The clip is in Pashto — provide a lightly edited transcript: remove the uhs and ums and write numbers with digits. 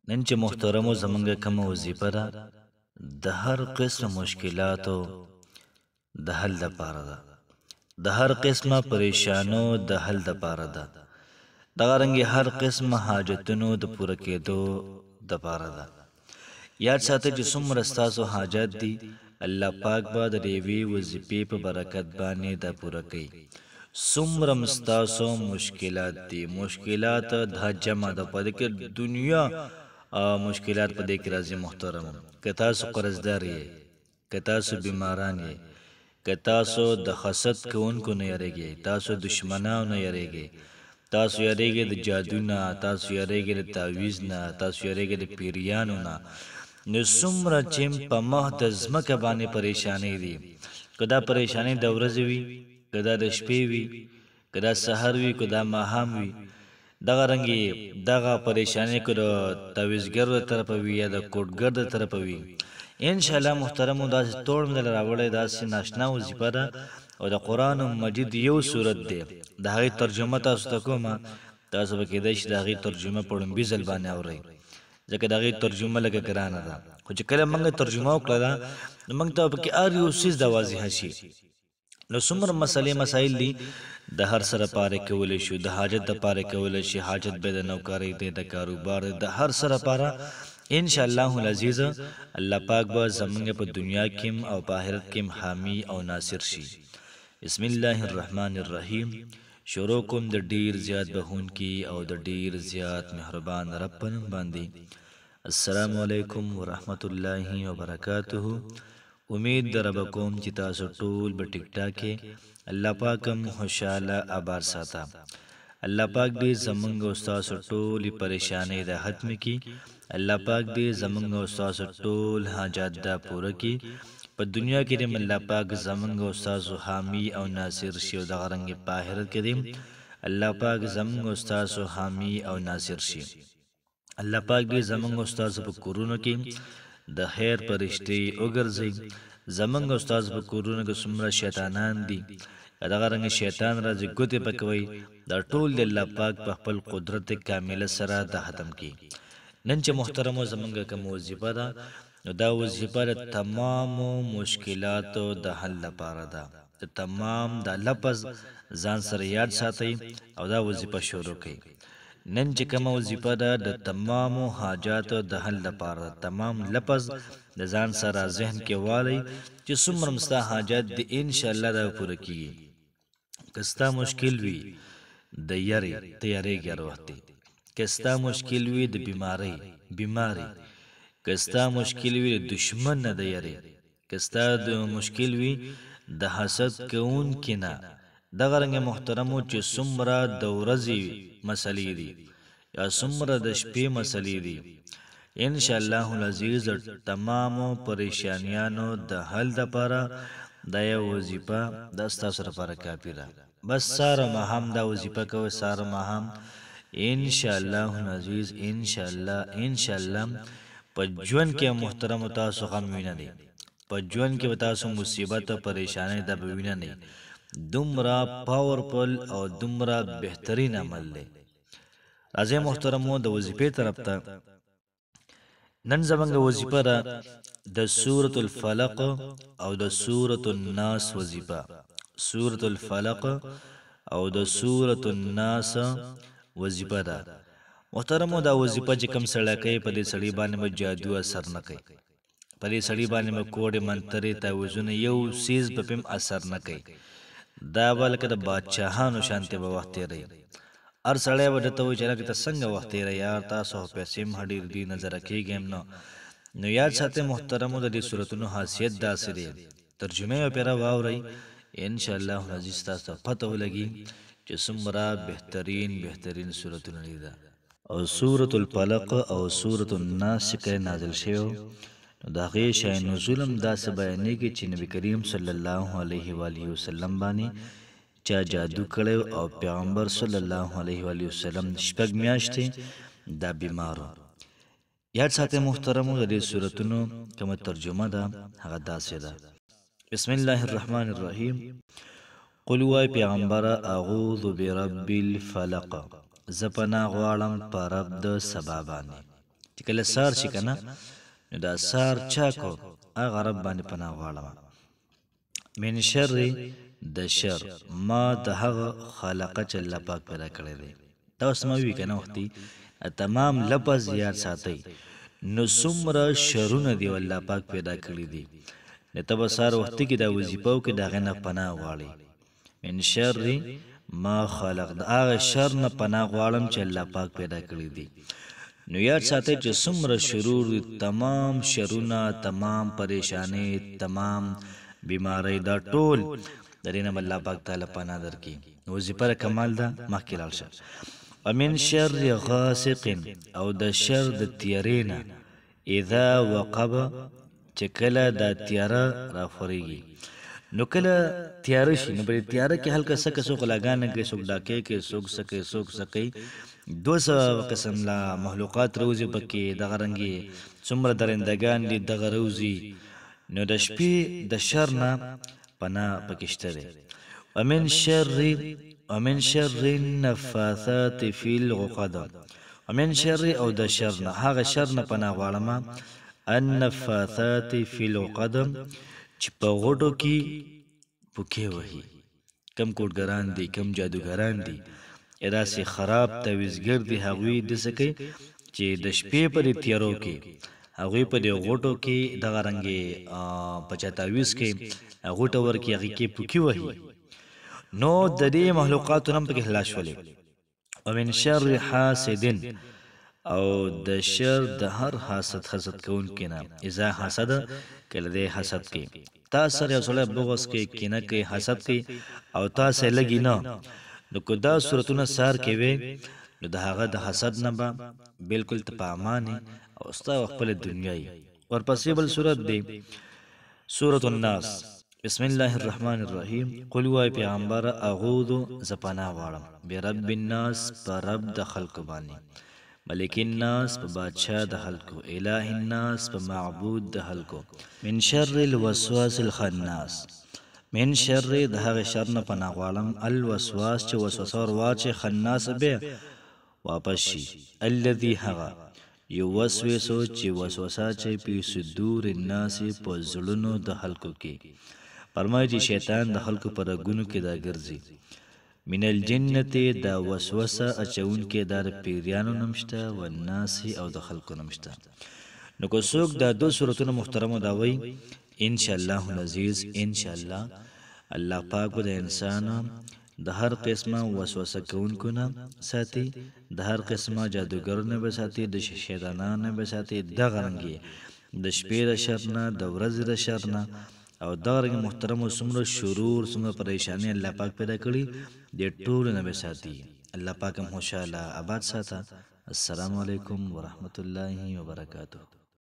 نن چې محترمو زمونږ کومه وظیفه ده د هر قسم مشکلاتو د حل دپاره ده، د هر قسمه پریشانو د حل دپاره ده، دغه رنګې هر قسمه حاجتونو د پوره کېدو دپاره ده. یاد ساتئ چې څومره ستاسو حاجت دي الله پاک به د یوې وظیفې په برکت باندې دا پوره کوي. څومره ستاسو مشکلات دي، مشکلات دا جمع ده په دې کې دنیا مشکلات په دې کې راځي. محترم که تاسو قرضدار یې، که تاسو بیماران یې، که تاسو د حسد کوونکو نه یریږئ، تاسو دشمنانو نه یریږئ، تاسو یریږئ د جادو نه، تاسو یریږئ د تعویذ نه، تاسو یریږئ د پیریانو نه، نو څومره چې په مخ د ځمکه باندې پریشانۍ دي، که دا پریشانۍ د ورځې وي، که دا د شپې وي، که دا سحر وي، که دا ماښام وي، دغه رنګې دغه پریشانۍ که د تعویذګر د طرفه وي یا د کوډګر د طرفه وي، انشاءالله محترمو داسې توړ مې دله راوړی، داسې ناشنا وظیفه ده او د قرآن مجید یو صورت دی، د هغې ترجمه تاسو ته کومه، تاسو به کېدای شي د هغې ترجمه په لومبي ځل باندې اورئ، ځکه د هغې ترجمه لږه ګرانه ده، خو چې کله موږ ترجمه وکړله نو موږ ته پکې هر یو څیز د واضحه شي. نو څومره مسئلې مسایل دي د هر سره پاره کولی شو، د حاجت دپاره کولی شي، حاجت به د نوکرۍ دی، د کاروبار دی، د هر سره پاره انشاءالله العزیز الله پاک به زمونږ په دنیا کې او په آخرت کې حامی او ناصر شي. بسم الله الرحمن الرحیم. شروع کوم د ډیر زیات بخونکي او د ډیر زیات مهربان رب په نوم باندې. السلام علیکم ورحمت الله وبرکاته. امید در رب کوم چې تاسو ټول به ټیک ټاک کې الله پاکم خوشاله آباد ساته. الله پاک دې زمونږ او ستاسو ټولې پریشانۍ د ختم کړي. الله پاک دې زمونږ او ستاسو ټول حاجات دا پوره کړي. په دنیا کې دې الله پاک زمونږ او ستاسو حامی او ناصر شي او دغه رنګې په آخرت کې دې الله پاک زمونږ او ستاسو حامی او ناصر شي. الله پاک دې زمونږ او ستاسو په کورونو کې د خیر فرشتې وګرځي. زمونږ او ستاسو په کورونو کې څومره شیطانان دي، دغه رنګ شیطان راځي ګوتې پکوي، دا ټول د الله پاک په خپل قدرت کامله سره د ختم کړي. نن چې محترمو زمونږ کوم وظیفه ده نو دا وظیفه د تمامو مشکلاتو د حل لپاره ده. د تمام دا لفظ ځان سره یاد ساتئ او دا وظیفه شروع کړئ. نن چې کومه وظیفه ده د تمامو حاجاتو د حل لپاره، تمام لفظ د ځان سره ذهن کې والی چې څومره ستا حاجات دي انشاءالله دا پوره کېږي. که ستا مشکل وي د یرې ته یریږي هر وخت، که ستا مشکل وي د بیماري، که ستا مشکل وي د دشمن نه د یرې، که ستا د مشکل وي د حسد کوونکي نه، دغه رنګ محترمو چې څومره د ورځې مسلې دي یا څومره د شپې مسلې دي، انشاءالله العزیز تمامو پریشانیانو د حل دپاره دا یو وظیفه دا ستاسو لپاره کافي ده. بس سهار ماښام دا وظیفه کوئ، سهار ماښام انشاءالله العزیز انشاءالله په ژوند کې محترمو تاسو غم وینه دی، په ژوند کې به تاسو مصیبت او پریشانۍ دا به وینه نه. دومره پاورفل او دومره بهترین عمل دی. راځئ محترمو د وظیفې طرف ته. نن زمونږ وظیفه ده د سورة الفلق او د سورة الناس وظیفه. سورة الفلق او د سورة الناس وظیفه ده. محترمو دا وظیفه چې کوم سړی کوي په دې سړي باندې به جادو اثر نه کوي، په دې سړي باندې به کوډې منترې تعویذونه یو څیز به پم اثر نه کوي. دا به لکه د بادشاهانو شانتې به وخت تېروي. هر سړی به درته وایي چې هلکه ته څنګه وخت تېروې یار، تاسو خو پیسې هم ډېر دي نظره کېږي هم نه. نو یاد ساتئ محترمو د دې صورتونو حیثیت داسې دی، ترجمه یې پرې واورئ انشاءالله العزیز تاسو ته پته ولګي چې څومره بهترین صورتونه دي. او سورة الفلق او سورة الناس چې کله نازل شوی نو د هغې شأن نزول هم داسې بیانېږي چې نبي کریم صلی الله علیه و آله وسلم باندې چا جادو کړی او پیغمبر صلی الله علیه و آله وسلم شپږ میاشتې دا بیمار و. یاد ساتئ محترمو د دې صورتونو کومه ترجمه ده هغه داسې ده. بسم الله الرحمن الرحیم. قل وای پیغمبره اعوذ برب الفلق، زه پناه غواړم په رب د سبا باندې. چې کله سار شي کنه نو دا سار چا کو هغه رب باندې پناه غواړم من شر د شر ما د هغه خالقه چې الله پاک پیدا کړی دی دا اوس ما وی کنه وختي تمام لفظ یاد ساتي نو څومره شرونه دی الله پاک پیدا کړی دی نو ته به سار وختي کې دا وظیفه کې دا غنه پناه غواړي من شر ما خلق د هغه شر نه پناه غواړم چې الله پاک پیدا کړی دی نو یاد ساتئ چې څومره شرور تمام شرونه تمام پریشانی تمام بیماری دا ټول درینه الله پاک تعالی پناه درکړي نو وظیفه کمال ده مخکې لاړ شه ومن شر غاسق او د شر د تیرینا اذا وقب چې کله دا تیاره راخورېږي نو کله تیاره شي نو په تیاره کې هلکه څه څوک لګانه کوي څوک ډاکې کوي څوک سکي څوک سکي 200 قسم لا مخلوقات روزي پکې دغه رنګي څومره درندگان دي دغه روزي نو د شپې د شر نه پناه پکشته ده ومن شر النفاثات في العقد ومن شر او د شر نه هغه شر نه پناه غواړم النفاثات في العقد چې په غوټو کې پوکې وهي کم کوټګران دي کم جادوګران دي اراسي خراب تویزګر دي هغوی د سکه چې د شپې پر تیارو کې هغوی په دې غوټو کې دغه رنګي 45 کې غوټه ور کې هغه کې پوکې وهي نو د دې مخلوقات هم په خلاص ولې ومن شر حاسد او د شر د هر حسد کون کنا اذا حسد کله دې حسد کې تاسو سره سره بغض کې کینه کې حسد کې او تاسو لګی نه نو کو دا صورتونه سار کې وي نو د هغه د حسد نه به بالکل تپامانه او استا خپل دنیاي ورپسې بل صورت دی سورۃ الناس بسم الله الرحمن الرحیم قل وای پیغمبر اعوذ زپنا واړم برب الناس پر رب د خلق باندې ملک الناس په بادشاہ د خلقو الہ الناس په معبود د خلقو من شر الوسواس الخناس من شر د هغه شر نه پناه غواړم الوسواس چې وسوسه ورواچي خناس به واپس شي الذي هغه یوسوسو چې وسوسه چې په صدور الناس په زړونو د خلقو کې فرمایي چې شیطان د خلقو پر غونو کې دا ګرځي من الجنه دا وسوسه اچون کې دار پیریانو نمشته و الناس او د خلقو نمشته نو کو څوک دا دو سورتونه محترمو دا وای ان شاء الله العزیز ان شاء الله الله پاک د انسان د هر قسمه وسوسه کوونکو نه ساتي د هر قسمه جادوګرو نه به ساتي د شیطانانو نه به ساتي د غرنګي د شپې د شر نه د ورځې د شر نه او دا رنګ محترم سمره شرور سمره پریشانی الله پاک پیدا کړی د ټول نه به ساتي الله پاک هم خوشاله آباد ساته السلام علیکم ورحمت الله وبرکاته